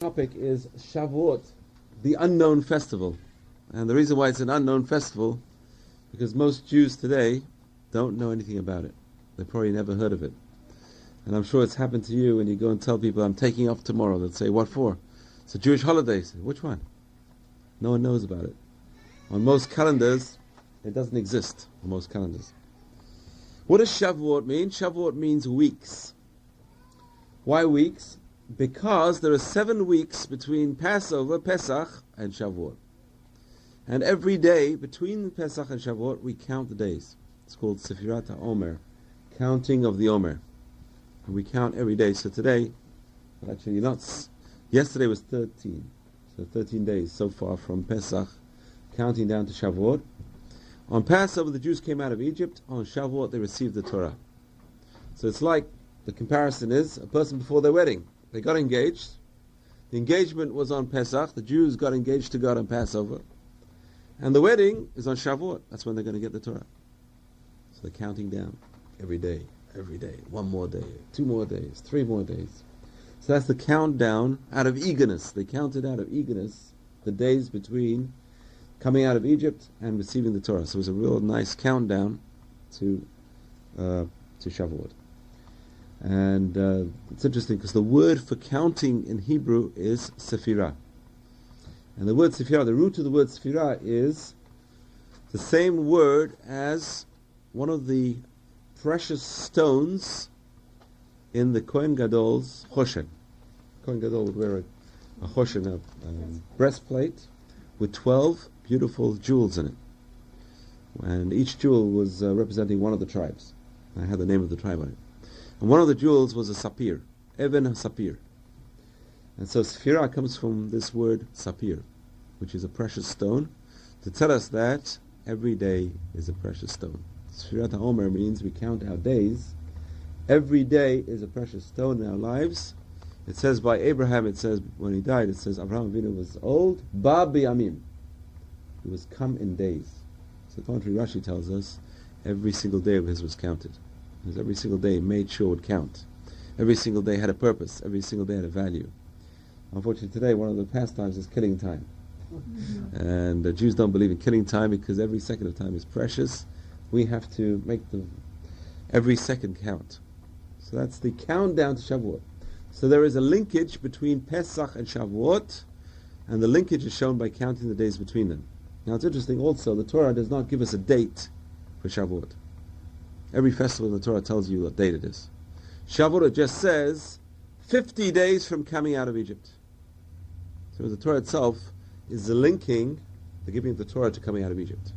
Topic is Shavuot, the unknown festival. And the reason why it's an unknown festival, because most Jews today don't know anything about it. They probably never heard of it. And I'm sure it's happened to you when you go and tell people, I'm taking off tomorrow. They'll say, what for? It's a Jewish holiday. Say, which one? No one knows about it. On most calendars, it doesn't exist on most calendars. What does Shavuot mean? Shavuot means weeks. Why weeks? Because there are 7 weeks between Passover, Pesach, and Shavuot. And every day between Pesach and Shavuot, we count the days. It's called Sefirat HaOmer, counting of the Omer. And we count every day. So today, well, actually yesterday was 13. So 13 days so far from Pesach, counting down to Shavuot. On Passover, the Jews came out of Egypt. On Shavuot, they received the Torah. So it's like, the comparison is, a person before their wedding. They got engaged. The engagement was on Pesach. The Jews got engaged to God on Passover. And the wedding is on Shavuot. That's when they're going to get the Torah. So they're counting down every day. 1 more day, 2 more days, 3 more days. So that's the countdown out of eagerness. They counted out of eagerness the days between coming out of Egypt and receiving the Torah. So it was a real nice countdown to Shavuot. And it's interesting because the word for counting in Hebrew is Sephirah. And the word Sephirah, the root of the word Sephirah is the same word as one of the precious stones in the Kohen Gadol's Choshen. Kohen Gadol would wear a Choshen, a breastplate with 12 beautiful jewels in it. And each jewel was representing one of the tribes. I had the name of the tribe on it. And one of the jewels was a sapir, Even sapir. And so Sephirah comes from this word sapir, which is a precious stone, to tell us that every day is a precious stone. Sefirat HaOmer means we count our days. Every day is a precious stone in our lives. It says by Abraham, it says when he died, it says Abraham Avinu was old, ba b'yamim. He was come in days. So the commentary Rashi tells us every single day of his was counted. Because every single day made sure it would count. Every single day had a purpose. Every single day had a value. Unfortunately today, one of the pastimes is killing time. And the Jews don't believe in killing time because every second of time is precious. We have to make every second count. So that's the countdown to Shavuot. So there is a linkage between Pesach and Shavuot, and the linkage is shown by counting the days between them. Now it's interesting also, the Torah does not give us a date for Shavuot. Every festival in the Torah tells you what date it is. Shavuot just says 50 days from coming out of Egypt. So the Torah itself is the linking, the giving of the Torah to coming out of Egypt.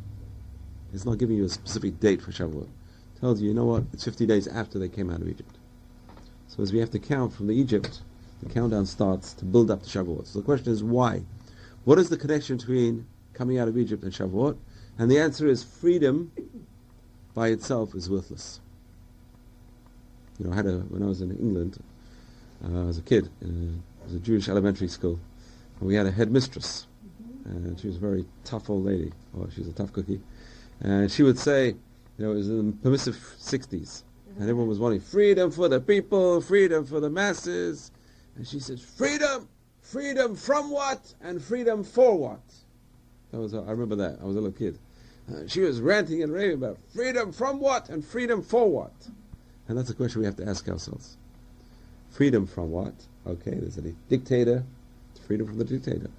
It's not giving you a specific date for Shavuot. It tells you, you know what, it's 50 days after they came out of Egypt. So as we have to count from the Egypt, the countdown starts to build up to Shavuot. So the question is why? What is the connection between coming out of Egypt and Shavuot? And the answer is freedom by itself is worthless. You know, when I was in England, as a kid, it was a Jewish elementary school, and we had a headmistress, and she was a very tough old lady. Oh, she was a tough cookie. And she would say, you know, it was in the permissive 60s, and everyone was wanting freedom for the people, freedom for the masses. And she said, freedom! Freedom from what? And freedom for what? I remember that. I was a little kid. She was ranting and raving about freedom from what and freedom for what. And that's a question we have to ask ourselves. Freedom from what? Okay, there's a dictator. Freedom from the dictator.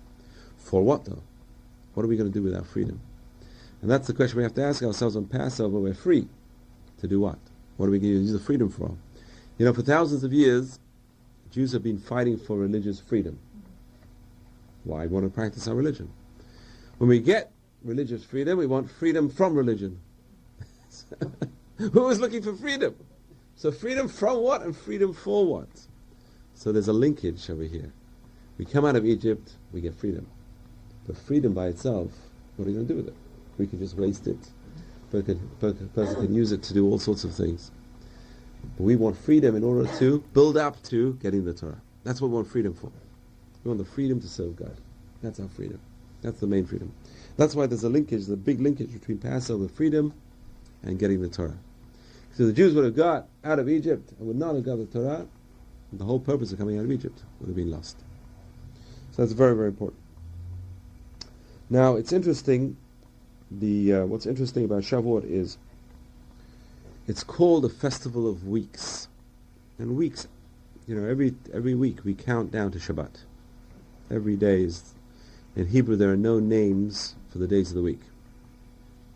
For what though? What are we going to do with our freedom? And that's the question we have to ask ourselves on Passover. We're free. To do what? What are we going to use the freedom for? You know, for thousands of years, Jews have been fighting for religious freedom. Why? We want to practice our religion. When we get religious freedom, we want freedom from religion. Who is looking for freedom? So freedom from what and freedom for what? So there's a linkage over here. We come out of Egypt, we get freedom. But freedom by itself, what are you going to do with it? We can just waste it. A person can use it to do all sorts of things. But we want freedom in order to build up to getting the Torah. That's what we want freedom for. We want the freedom to serve God. That's our freedom. That's the main freedom. That's why there's a linkage, the big linkage between Passover freedom and getting the Torah. So the Jews would have got out of Egypt and would not have got the Torah, and the whole purpose of coming out of Egypt would have been lost. So that's very, very important. Now, it's interesting, what's interesting about Shavuot is it's called a festival of weeks. And weeks, every week we count down to Shabbat. Every day is, in Hebrew there are no names for the days of the week.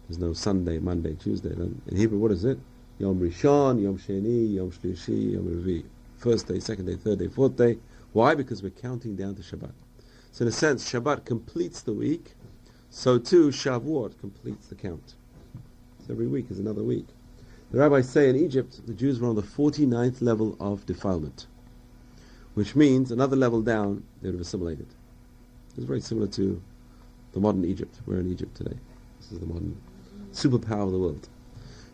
There's no Sunday, Monday, Tuesday. In Hebrew, what is it? Yom Rishon, Yom Sheni, Yom Shlishi, Yom Revi. First day, second day, third day, fourth day. Why? Because we're counting down to Shabbat. So in a sense, Shabbat completes the week, so too Shavuot completes the count. So every week is another week. The rabbis say in Egypt, the Jews were on the 49th level of defilement, which means another level down, they would have assimilated. It's very similar to the modern Egypt. We're in Egypt today. This is the modern superpower of the world.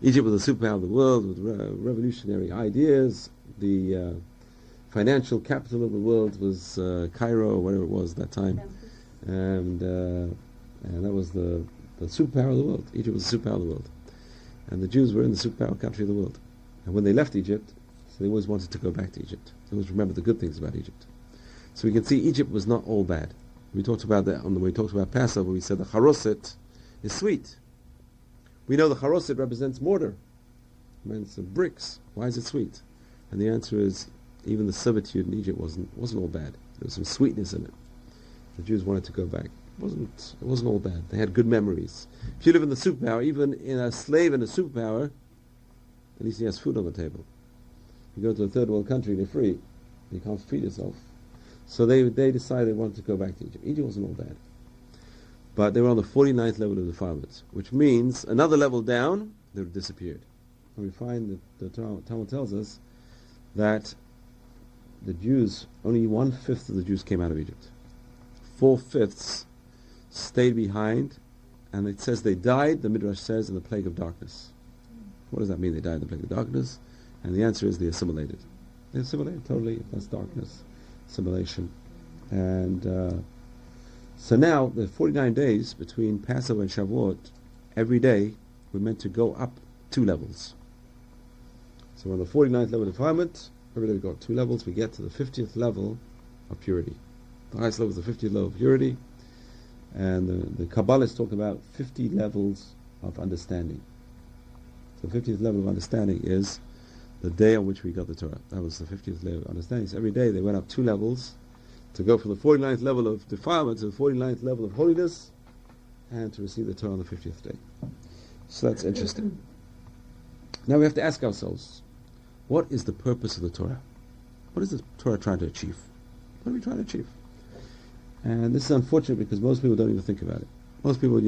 Egypt was the superpower of the world with revolutionary ideas. The financial capital of the world was Cairo, or whatever it was at that time. And that was the superpower of the world. Egypt was the superpower of the world. And the Jews were in the superpower country of the world. And when they left Egypt, so they always wanted to go back to Egypt. They always remembered the good things about Egypt. So we can see Egypt was not all bad. We talked about that when we talked about Passover. We said the charoset is sweet. We know the charoset represents mortar. It means bricks. Why is it sweet? And the answer is even the servitude in Egypt wasn't all bad. There was some sweetness in it. The Jews wanted to go back. It wasn't all bad. They had good memories. If you live in the superpower, even in a slave in a superpower, at least he has food on the table. You go to a third world country, they're free. You can't feed yourself. So they decided they wanted to go back to Egypt. Egypt wasn't all bad. But they were on the 49th level of defilement, which means another level down, they would have disappeared. And we find that the Talmud tells us that the Jews, only 1/5 of the Jews came out of Egypt. 4/5 stayed behind, and it says they died, the Midrash says, in the plague of darkness. What does that mean, they died in the plague of darkness? And the answer is they assimilated. They assimilated totally, that's darkness, assimilation. And so now, the 49 days between Passover and Shavuot, every day we're meant to go up 2 levels. So we're on the 49th level of defilement, every day we go up 2 levels, we get to the 50th level of purity. The highest level is the 50th level of purity, and the Kabbalists talk about 50 levels of understanding. So the 50th level of understanding is the day on which we got the Torah. That was the 50th level of understanding. So every day they went up 2 levels to go from the 49th level of defilement to the 49th level of holiness, and to receive the Torah on the 50th day. So that's interesting. Now we have to ask ourselves, what is the purpose of the Torah? What is the Torah trying to achieve? What are we trying to achieve? And this is unfortunate because most people don't even think about it. Most people,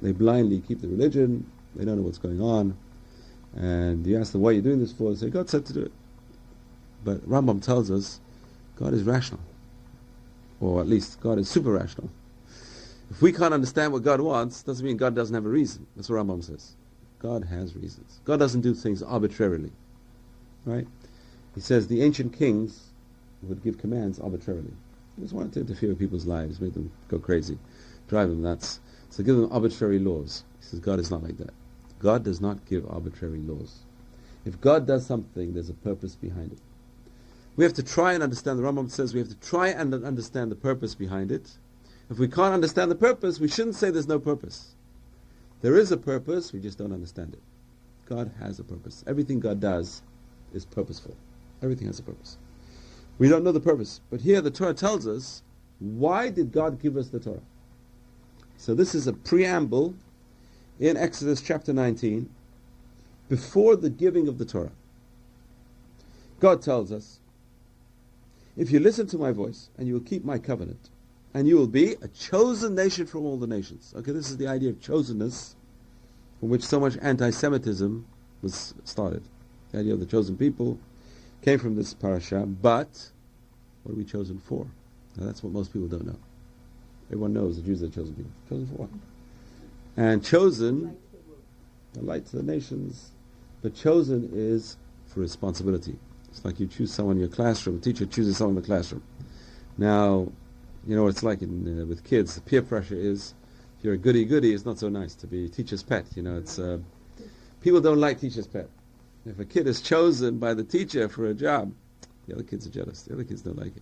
they blindly keep the religion, they don't know what's going on, and you ask them, what are you doing this for? They say, God said to do it. But Rambam tells us, God is rational. Or at least, God is super rational. If we can't understand what God wants, doesn't mean God doesn't have a reason. That's what Rambam says. God has reasons. God doesn't do things arbitrarily. Right? He says the ancient kings would give commands arbitrarily. He just wanted to interfere with people's lives, make them go crazy, drive them nuts. So give them arbitrary laws. He says God is not like that. God does not give arbitrary laws. If God does something, there's a purpose behind it. We have to try and understand, the Rambam says we have to try and understand the purpose behind it. If we can't understand the purpose, we shouldn't say there's no purpose. There is a purpose, we just don't understand it. God has a purpose. Everything God does is purposeful. Everything has a purpose. We don't know the purpose. But here the Torah tells us, why did God give us the Torah? So this is a preamble in Exodus chapter 19, before the giving of the Torah. God tells us, if you listen to my voice, and you will keep my covenant, and you will be a chosen nation from all the nations. Okay, this is the idea of chosenness, from which so much anti-Semitism was started. The idea of the chosen people came from this parasha, but what are we chosen for? Now that's what most people don't know. Everyone knows the Jews are chosen people. Chosen for what? And chosen, a light to the nations, but chosen is for responsibility. It's like you choose someone in your classroom, a teacher chooses someone in the classroom. Now, you know what it's like with kids, the peer pressure is, if you're a goody-goody, it's not so nice to be teacher's pet. It's people don't like teacher's pet. If a kid is chosen by the teacher for a job, the other kids are jealous. The other kids don't like it.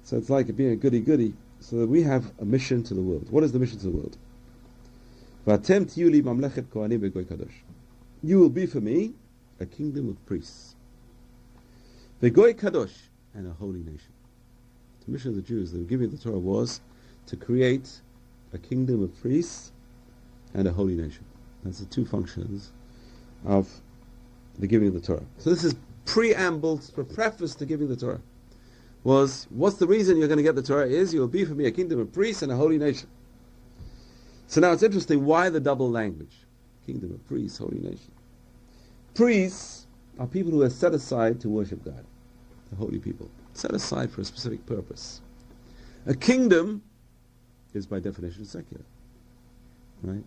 So it's like being a goody-goody, so that we have a mission to the world. What is the mission to the world? V'atem tiyu li mamlechet kohanim v'goy kadosh. You will be for me a kingdom of priests. V'goy kadosh, and a holy nation. The mission of the Jews, the giving of the Torah, was to create a kingdom of priests and a holy nation. That's the two functions of the giving of the Torah. So this is preamble, for preface to giving the Torah. Was, what's the reason you're going to get the Torah? Is, you will be for me a kingdom of priests and a holy nation. So now it's interesting, why the double language? Kingdom of priests, holy nation. Priests are people who are set aside to worship God. The holy people. Set aside for a specific purpose. A kingdom is by definition secular. Right?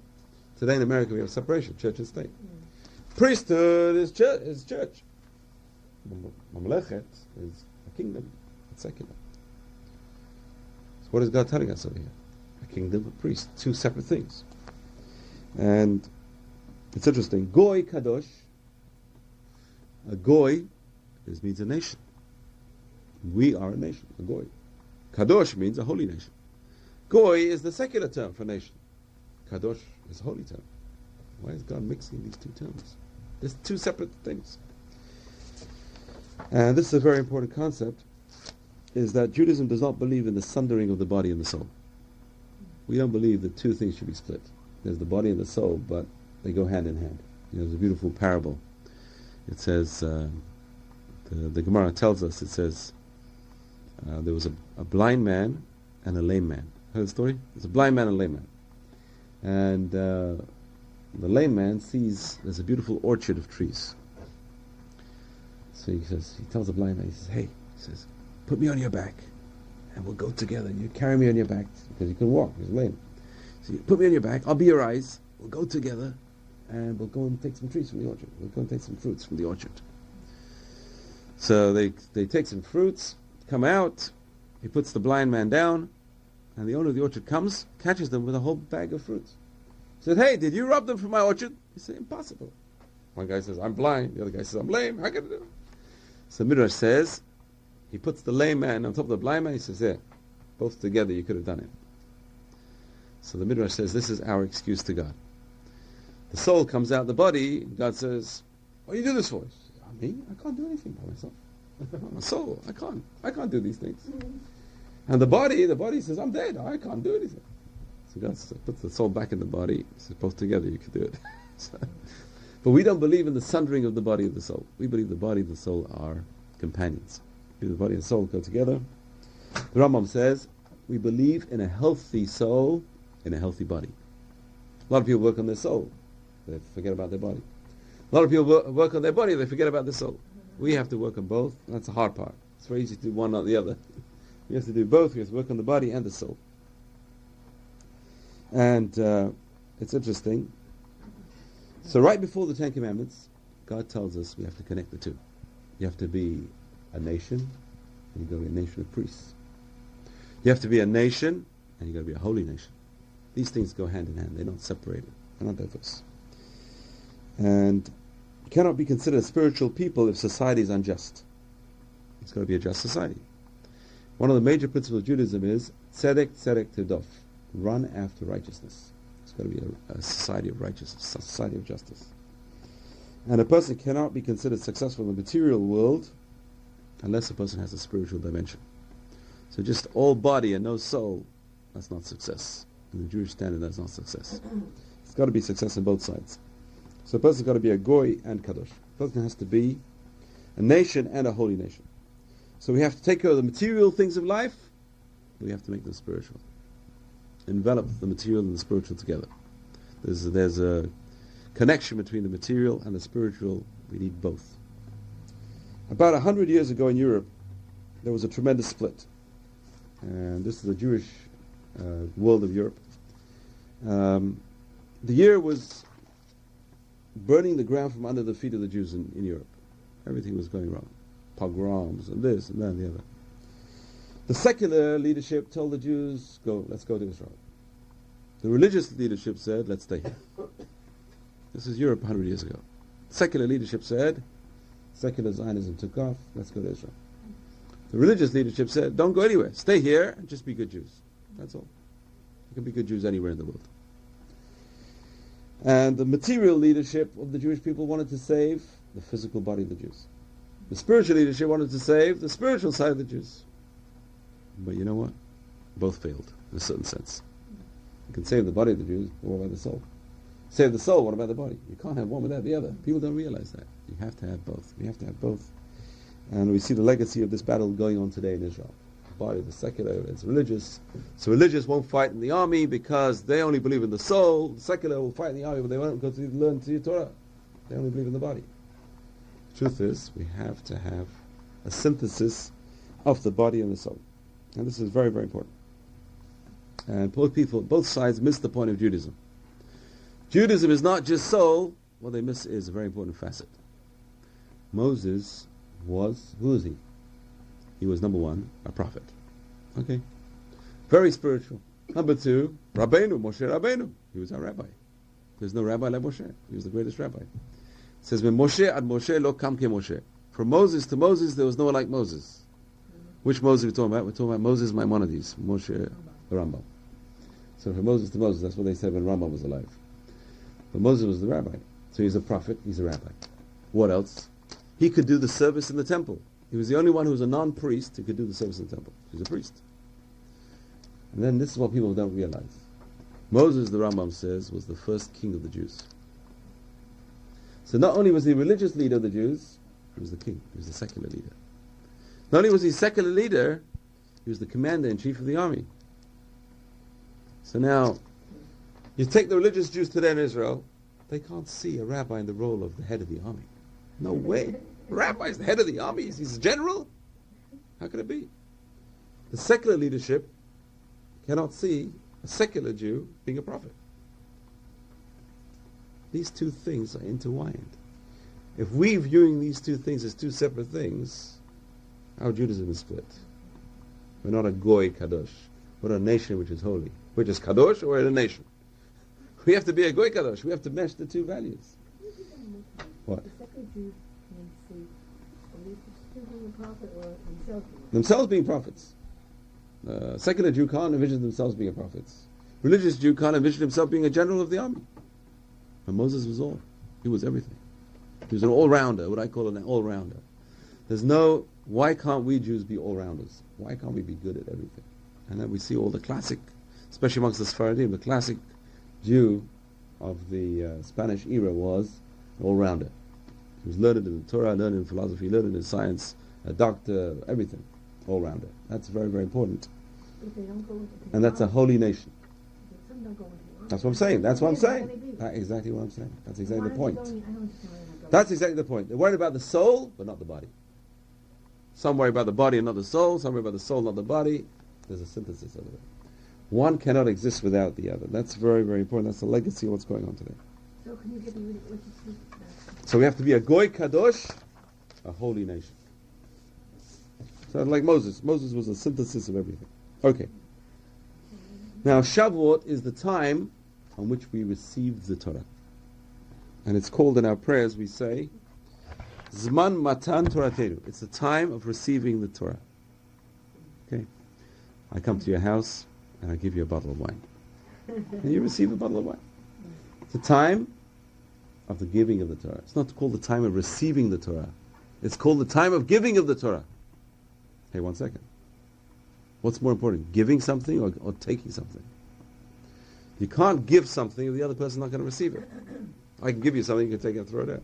Today in America we have separation, church and state. Priesthood is church. Mamlechet is a kingdom. It's secular. So what is God telling us over here? A kingdom of priests. Two separate things. And it's interesting. Goy kadosh. A goy means a nation. We are a nation, a goy. Kadosh means a holy nation. Goy is the secular term for nation. Kadosh is a holy term. Why is God mixing these two terms? There's two separate things. And this is a very important concept, is that Judaism does not believe in the sundering of the body and the soul. We don't believe that two things should be split. There's the body and the soul, but they go hand in hand. There's a beautiful parable. It says, the Gemara tells us, it says, there was a blind man and a lame man. Heard the story? There's a blind man and a lame man. And the lame man sees there's a beautiful orchard of trees. So he tells the blind man, he says, hey, he says, put me on your back and we'll go together. You carry me on your back, because he can walk, he's lame. So you put me on your back, I'll be your eyes, we'll go together and we'll go and take some trees from the orchard. We'll go and take some fruits from the orchard. So they take some fruits, come out, he puts the blind man down, and the owner of the orchard comes, catches them with a whole bag of fruits. He said, hey, did you rob them from my orchard? He said, impossible. One guy says, I'm blind. The other guy says, I'm lame. How can I do it? So Midrash says, he puts the lame man on top of the blind man. He says, yeah, both together you could have done it. So the Midrash says, this is our excuse to God. The soul comes out the body, and God says, what do you do this for? He says, me? I can't do anything by myself. I'm a soul. I can't do these things. And the body says, I'm dead. I can't do anything. So God puts the soul back in the body. He says, both together you could do it. But we don't believe in the sundering of the body and the soul. We believe the body and the soul are companions. The body and soul go together. The Rambam says, we believe in a healthy soul in a healthy body. A lot of people work on their soul. They forget about their body. A lot of people work on their body. They forget about their soul. We have to work on both. That's the hard part. It's very easy to do one or the other. We have to do both. We have to work on the body and the soul. And it's interesting. So right before the Ten Commandments, God tells us we have to connect the two. You have to be a nation, and you've got to be a nation of priests. You have to be a nation, and you've got to be a holy nation. These things go hand in hand. They're not separated. They're not diverse. And you cannot be considered a spiritual people if society is unjust. It's got to be a just society. One of the major principles of Judaism is tzedek tirdaf. Run after righteousness. It's got to be a society of righteousness, a society of justice. And a person cannot be considered successful in the material world unless a person has a spiritual dimension. So just all body and no soul, that's not success. In the Jewish standard, that's not success. It's got to be success on both sides. So a person's got to be a goy and kadosh. A person has to be a nation and a holy nation. So we have to take care of the material things of life, but we have to make them spiritual. Envelop the material and the spiritual together. There's a connection between the material and the spiritual. We need both. About 100 years ago in Europe, there was a tremendous split. And this is the Jewish world of Europe. The year was burning the ground from under the feet of the Jews in Europe. Everything was going wrong. Pogroms and this and that and the other. The secular leadership told the Jews, let's go to Israel. The religious leadership said, let's stay here. This is Europe 100 years ago. Secular leadership said, secular Zionism took off, let's go to Israel. The religious leadership said, don't go anywhere. Stay here and just be good Jews. That's all. You can be good Jews anywhere in the world. And the material leadership of the Jewish people wanted to save the physical body of the Jews. The spiritual leadership wanted to save the spiritual side of the Jews. But you know what? Both failed, in a certain sense. You can save the body of the Jews, but what about the soul? Save the soul, what about the body? You can't have one without the other. People don't realize that. You have to have both. We have to have both. And we see the legacy of this battle going on today in Israel. The body, the secular, it's religious. So religious won't fight in the army because they only believe in the soul. The secular will fight in the army, but they won't go to learn to Torah. They only believe in the body. The truth is, we have to have a synthesis of the body and the soul. And this is very, very important. And both sides miss the point of Judaism. Judaism is not just soul. What they miss is a very important facet. Moses was, who is he? He was, number one, a prophet. Okay? Very spiritual. Number two, Rabbeinu, Moshe Rabbeinu. He was our rabbi. There's no rabbi like Moshe. He was the greatest rabbi. It says, when Moshe ad Moshe lo kam ke Moshe. From Moses to Moses, there was no one like Moses. Which Moses are we talking about? We're talking about Moses Maimonides, Moshe the Rambam. So from Moses to Moses, that's what they said when Rambam was alive. But Moses was the rabbi. So he's a prophet, he's a rabbi. What else? He could do the service in the temple. He was the only one who was a non-priest who could do the service in the temple. He was a priest. And then this is what people don't realize. Moses, the Rambam says, was the first king of the Jews. So not only was he a religious leader of the Jews, he was the king. He was the secular leader. Not only was he a secular leader, he was the commander-in-chief of the army. So now, you take the religious Jews today in Israel, they can't see a rabbi in the role of the head of the army. No way. A rabbi is the head of the army. He's a general. How can it be? The secular leadership cannot see a secular Jew being a prophet. These two things are intertwined. If we're viewing these two things as two separate things, our Judaism is split. We're not a goy kadosh. We're a nation which is holy. We're just kadosh, or we're a nation. We have to be a goy kadosh. We have to mesh the two values. What? The secular Jews can see being a prophet or themselves being prophets. Secular Jew can't envision themselves being prophets. Religious Jew can't envision himself being a general of the army. But Moses was all. He was everything. He was an all-rounder, what I call an all-rounder. Why can't we Jews be all-rounders? Why can't we be good at everything? And then we see all the classic, especially amongst the Sephardim, the classic Jew of the Spanish era was an all-rounder. He was learned in the Torah, learned in philosophy, learned in science, a doctor, everything. All-rounder. That's very, very important. And that's a holy nation. That's what I'm saying. That's what I'm saying. That's exactly what I'm saying. That's exactly the point. That's exactly the point. They're worried about the soul, but not the body. Some worry about the body and not the soul. Some worry about the soul, not the body. There's a synthesis of it. One cannot exist without the other. That's very, very important. That's the legacy of what's going on today. So can you give me what you So we have to be a goy kadosh, a holy nation. So like Moses. Moses was a synthesis of everything. Okay. Now Shavuot is the time on which we receive the Torah. And it's called in our prayers, we say, Zman Matan Toratenu. It's the time of receiving the Torah. Okay. I come to your house and I give you a bottle of wine. And you receive a bottle of wine. It's the time of the giving of the Torah. It's not called the time of receiving the Torah. It's called the time of giving of the Torah. Hey, 1 second. What's more important, giving something or taking something? You can't give something if the other person's not going to receive it. I can give you something, you can take it and throw it out.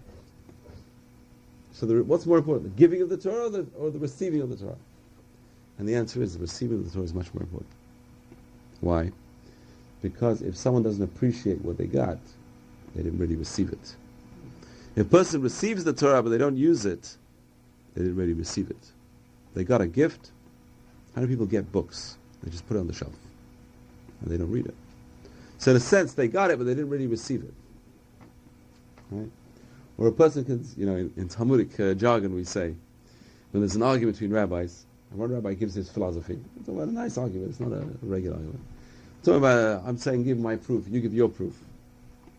So what's more important, the giving of the Torah or the receiving of the Torah? And the answer is the receiving of the Torah is much more important. Why? Because if someone doesn't appreciate what they got, they didn't really receive it. If a person receives the Torah but they don't use it, they didn't really receive it. They got a gift. How do people get books? They just put it on the shelf and they don't read it. So in a sense, they got it, but they didn't really receive it. Right? Or a person can, in Talmudic jargon we say, when there's an argument between rabbis, and one rabbi gives his philosophy. It's about a nice argument, it's not a regular argument. Talking about, I'm saying give my proof, you give your proof.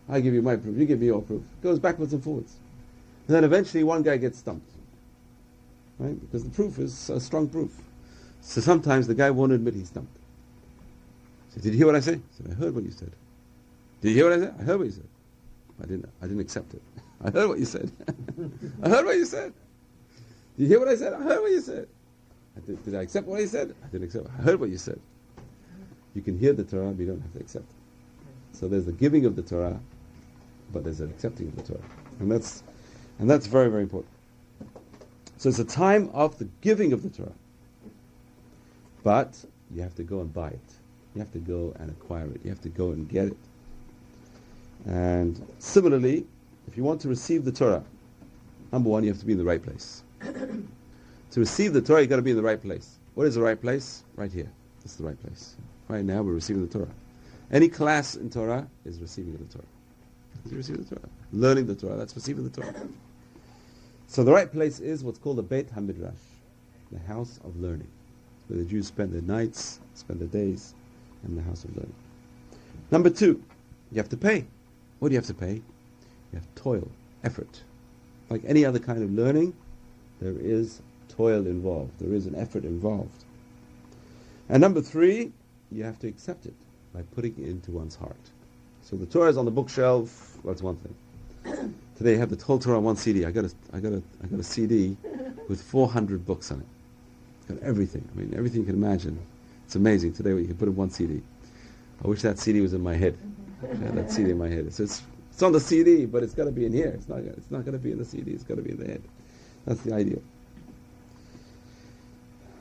I give you my proof, you give me your proof. It goes backwards and forwards. And then eventually one guy gets stumped. right? Because the proof is a strong proof. So sometimes the guy won't admit he's stumped. So did you hear what I said? I said, I heard what you said. Did you hear what I said? I heard what you said. I didn't accept it. I heard what you said. I heard what you said. Did you hear what I said? I heard what you said. Did I accept what I said? I didn't accept it. I heard what you said. You can hear the Torah, but you don't have to accept it. So there's the giving of the Torah, but there's an accepting of the Torah. And that's very, very important. So it's a time of the giving of the Torah. But you have to go and buy it. You have to go and acquire it. You have to go and get it. And similarly, if you want to receive the Torah, number one, you have to be in the right place. To receive the Torah, you've got to be in the right place. What is the right place? Right here. That's the right place. Right now, we're receiving the Torah. Any class in Torah is receiving the Torah. You receive the Torah. Learning the Torah, that's receiving the Torah. So the right place is what's called the Beit HaMidrash, the house of learning, where the Jews spend their nights, spend their days in the house of learning. Number two, you have to pay. What do you have to pay? You have toil, effort. Like any other kind of learning, there is toil involved. There is an effort involved. And number three, you have to accept it by putting it into one's heart. So the Torah is on the bookshelf. That's one thing. Today you have the whole Torah on one CD. I got a CD with 400 books on it. It's got everything. I mean, everything you can imagine. It's amazing today what you can put in one CD. I wish that CD was in my head. I had that CD in my head. It's on the CD, but it's got to be in here. It's not going to be in the CD. It's got to be in the head. That's the idea.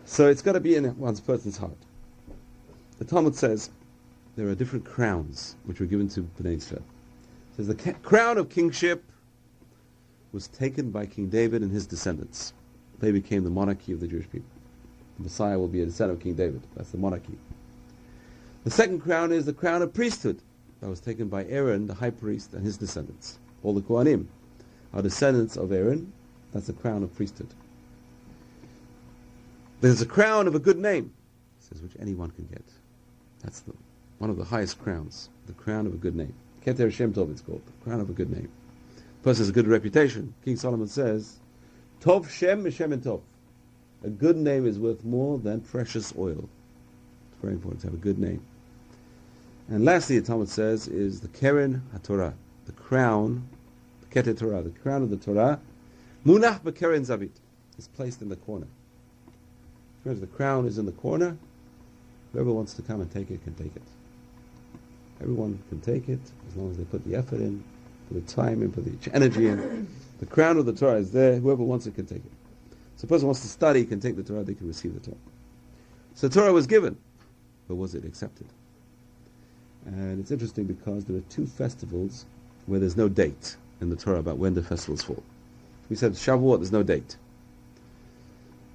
So it's got to be in one's person's heart. The Talmud says there are different crowns which were given to Bnei Israel. It says the crown of kingship was taken by King David and his descendants. They became the monarchy of the Jewish people. The Messiah will be a descendant of King David. That's the monarchy. The second crown is the crown of priesthood. That was taken by Aaron, the high priest, and his descendants. All the Kohanim are descendants of Aaron. That's the crown of priesthood. There's a crown of a good name, it says, which anyone can get. That's one of the highest crowns, the crown of a good name. Keter Shem Tov, it's called, the crown of a good name. The person has a good reputation. King Solomon says, Tov Shem Mishem and Tov. A good name is worth more than precious oil. It's very important to have a good name. And lastly, the Talmud says, is the Keren HaTorah, the crown, the Keter Torah, the crown of the Torah, Munach B'Keren Zavit, is placed in the corner. Whereas the crown is in the corner, whoever wants to come and take it can take it. Everyone can take it as long as they put the effort in, put the time in, put the energy in. The crown of the Torah is there. Whoever wants it can take it. So a person wants to study can take the Torah, they can receive the Torah. So the Torah was given, but was it accepted? And it's interesting because there are two festivals where there's no date in the Torah about when the festivals fall. We said Shavuot, there's no date.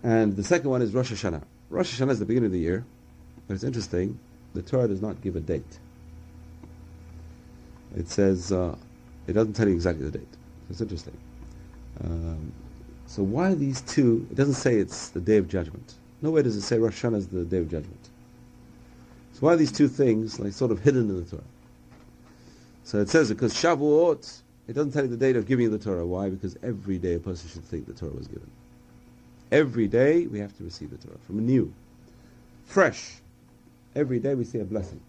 And the second one is Rosh Hashanah. Rosh Hashanah is the beginning of the year, but it's interesting, the Torah does not give a date. It says, it doesn't tell you exactly the date. So it's interesting. So why these two, it doesn't say it's the Day of Judgment. Nowhere does it say Rosh Hashanah is the Day of Judgment. So why are these two things like sort of hidden in the Torah? So it says because Shavuot, it doesn't tell you the date of giving you the Torah. Why? Because every day a person should think the Torah was given. Every day we have to receive the Torah from anew, fresh. Every day we see a blessing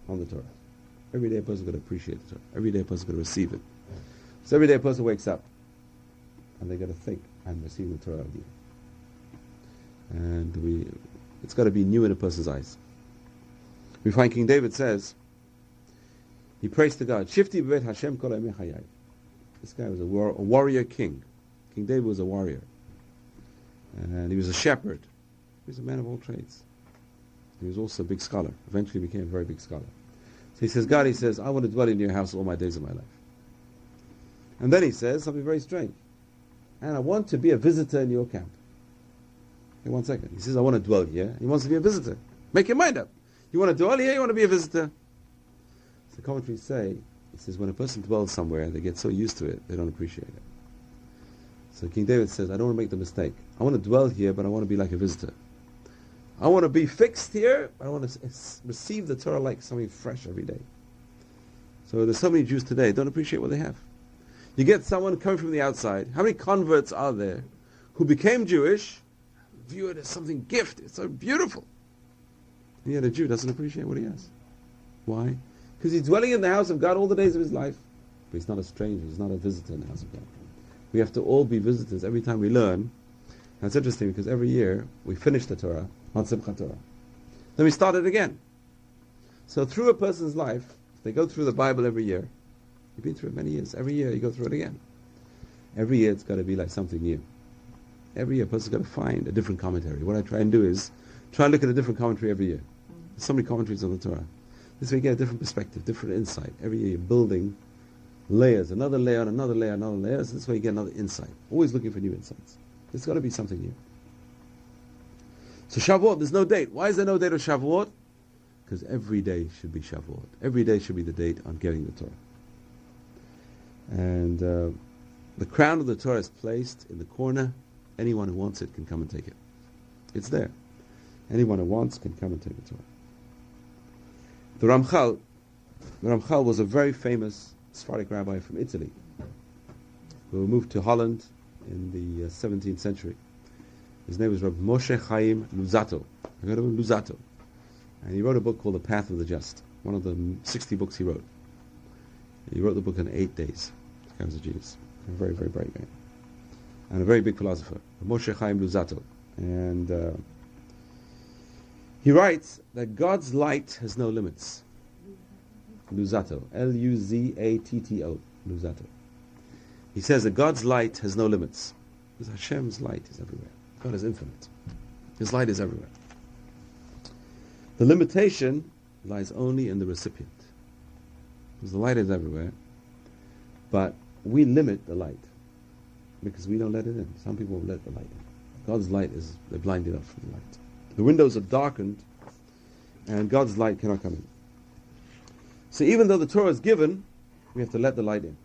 on the Torah. Every day a person is going to appreciate the Torah. Every day a person is going to receive it. So every day a person wakes up and they're going to think, I'm receiving the Torah of you. And it's got to be new in a person's eyes. We find King David says, he prays to God, Shifti b'vet Hashem kol yamei chayai. This guy was a warrior king. King David was a warrior. And he was a shepherd. He was a man of all trades. He was also a big scholar. Eventually became a very big scholar. So he says, God, he says, I want to dwell in your house all my days of my life. And then he says something very strange. And I want to be a visitor in your camp. Okay, 1 second. He says, I want to dwell here. He wants to be a visitor. Make your mind up. You want to dwell here, you want to be a visitor. So commentaries say, it says, when a person dwells somewhere, they get so used to it, they don't appreciate it. So King David says, I don't want to make the mistake. I want to dwell here, but I want to be like a visitor. I want to be fixed here, but I want to receive the Torah like something fresh every day. So there's so many Jews today don't appreciate what they have. You get someone coming from the outside. How many converts are there who became Jewish, view it as something gift. It's so beautiful. And yet a Jew doesn't appreciate what he has. Why? Because he's dwelling in the house of God all the days of his life. But he's not a stranger. He's not a visitor in the house of God. We have to all be visitors every time we learn. And it's interesting because every year we finish the Torah on Simchat Torah. Then we start it again. So through a person's life, if they go through the Bible every year, you've been through it many years, every year you go through it again. Every year it's got to be like something new. Every year a person's got to find a different commentary. What I try and do is try and look at a different commentary every year. There's so many commentaries on the Torah. This way you get a different perspective, different insight. Every year you're building layers, another layer, another layer, another layer. So this way you get another insight. Always looking for new insights. There's got to be something new. So Shavuot, there's no date. Why is there no date of Shavuot? Because every day should be Shavuot. Every day should be the date on getting the Torah. And the crown of the Torah is placed in the corner. Anyone who wants it can come and take it. It's there. Anyone who wants can come and take the Torah. The Ramchal was a very famous Sephardic rabbi from Italy who moved to Holland in the 17th century. His name was Rabbi Moshe Chaim Luzzatto. I heard of him, Luzzatto. And he wrote a book called The Path of the Just, one of the 60 books he wrote. He wrote the book in 8 days. This guy was a genius. A very, very bright guy. And a very big philosopher, Moshe Chaim Luzzatto. And he writes that God's light has no limits. Luzzatto. L-U-Z-A-T-T-O. Luzzatto. He says that God's light has no limits. Because Hashem's light is everywhere. God is infinite. His light is everywhere. The limitation lies only in the recipient. Because the light is everywhere, but we limit the light because we don't let it in. Some people won't let the light in. God's light is, they're blinded up from the light. The windows are darkened and God's light cannot come in. So even though the Torah is given, we have to let the light in.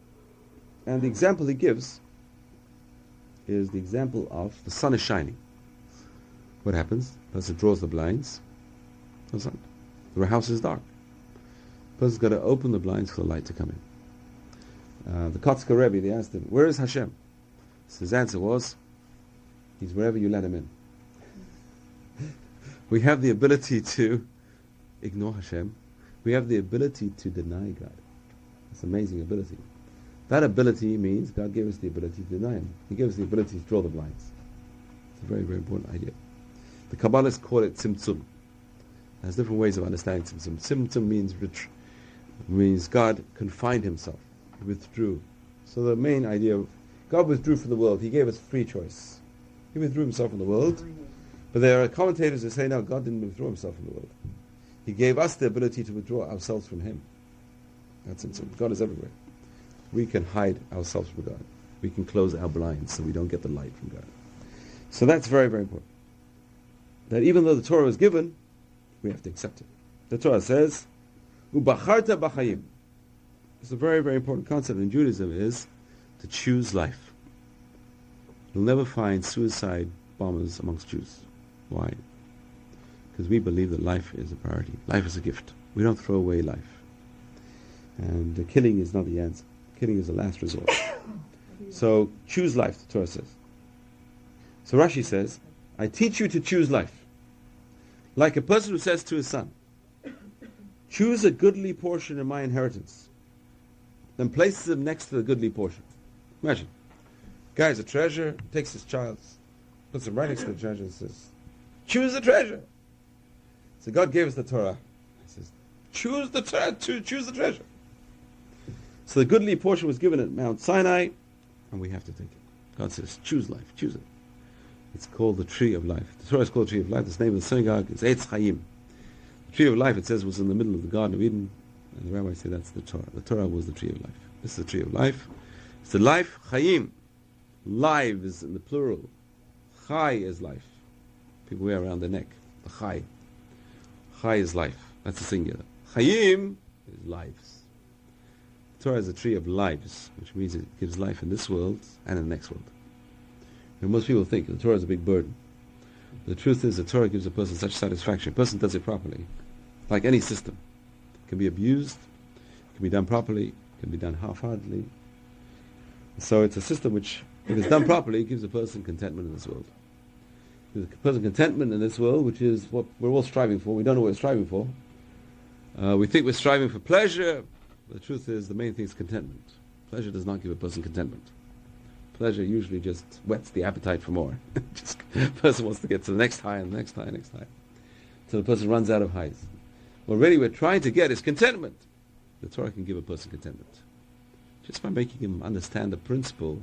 And the example he gives is the example of the sun is shining. What happens? The person draws the blinds. No sun. The house is dark. The person's got to open the blinds for the light to come in. The Kotzker Rebbe, they asked him, where is Hashem? So his answer was, he's wherever you let him in. We have the ability to ignore Hashem. We have the ability to deny God. It's an amazing ability. That ability means God gave us the ability to deny Him. He gave us the ability to draw the blinds. It's a very, very important idea. The Kabbalists call it tzimtzum. There's different ways of understanding tzimtzum. Tzimtzum means God confined Himself. He withdrew. So the main idea of God withdrew from the world. He gave us free choice. He withdrew Himself from the world. But there are commentators who say, no, God didn't withdraw Himself from the world. He gave us the ability to withdraw ourselves from Him. That's tzimtzum. God is everywhere. We can hide ourselves from God. We can close our blinds so we don't get the light from God. So that's very, very important. That even though the Torah is given, we have to accept it. The Torah says, "Ubacharta b'chayim." It's a very, very important concept in Judaism is to choose life. You'll never find suicide bombers amongst Jews. Why? Because we believe that life is a priority. Life is a gift. We don't throw away life. And killing is not the answer. Killing is the last resort. So choose life, the Torah says. So Rashi says, I teach you to choose life. Like a person who says to his son, choose a goodly portion of my inheritance. Then places him next to the goodly portion. Imagine. Guy's a treasure, takes his child, puts him right next to the treasure and says, choose the treasure. So God gave us the Torah. He says, choose the treasure. So the goodly portion was given at Mount Sinai, and we have to take it. God says, choose life, choose it. It's called the tree of life. The Torah is called the tree of life. The name of the synagogue is Eitz Chaim. The tree of life, it says, was in the middle of the Garden of Eden, and the rabbis say that's the Torah. The Torah was the tree of life. This is the tree of life. It's the life, Chaim. Lives in the plural. Chai is life. People wear around their neck. The Chai. Chai is life. That's the singular. Chaim is lives. The Torah is a tree of lives, which means it gives life in this world and in the next world. And most people think the Torah is a big burden. The truth is the Torah gives a person such satisfaction. A person does it properly. Like any system. It can be abused, it can be done properly, it can be done half-heartedly. So it's a system which if it's done properly, it gives a person contentment in this world. It gives a person contentment in this world, which is what we're all striving for. We don't know what we're striving for. We think we're striving for pleasure. The truth is, the main thing is contentment. Pleasure does not give a person contentment. Pleasure usually just whets the appetite for more. The person wants to get to the next high and the next high and the next high. Until the person runs out of highs. What really we're trying to get is contentment. The Torah can give a person contentment. Just by making him understand the principle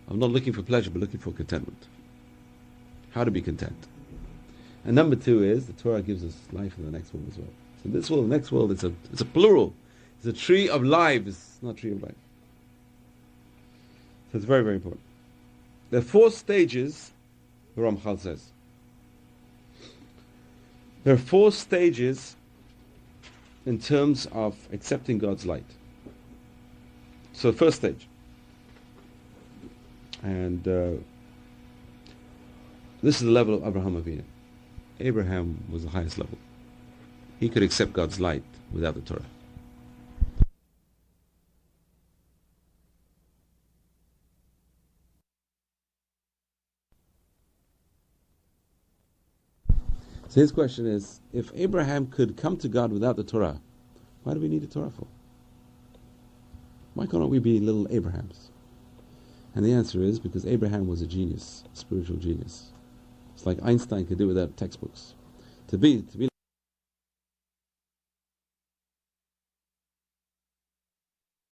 of not looking for pleasure but looking for contentment. How to be content. And number two is, the Torah gives us life in the next world as well. So this world, the next world, it's a plural. It's a tree of life, it's not a tree of life. So it's very, very important. There are 4 stages, the Ramchal says. There are 4 stages in terms of accepting God's light. So first stage. And this is the level of Abraham Avinu. Abraham was the highest level. He could accept God's light without the Torah. So his question is, if Abraham could come to God without the Torah, why do we need the Torah for? Why can't we be little Abrahams? And the answer is because Abraham was a genius, a spiritual genius. It's like Einstein could do without textbooks. To be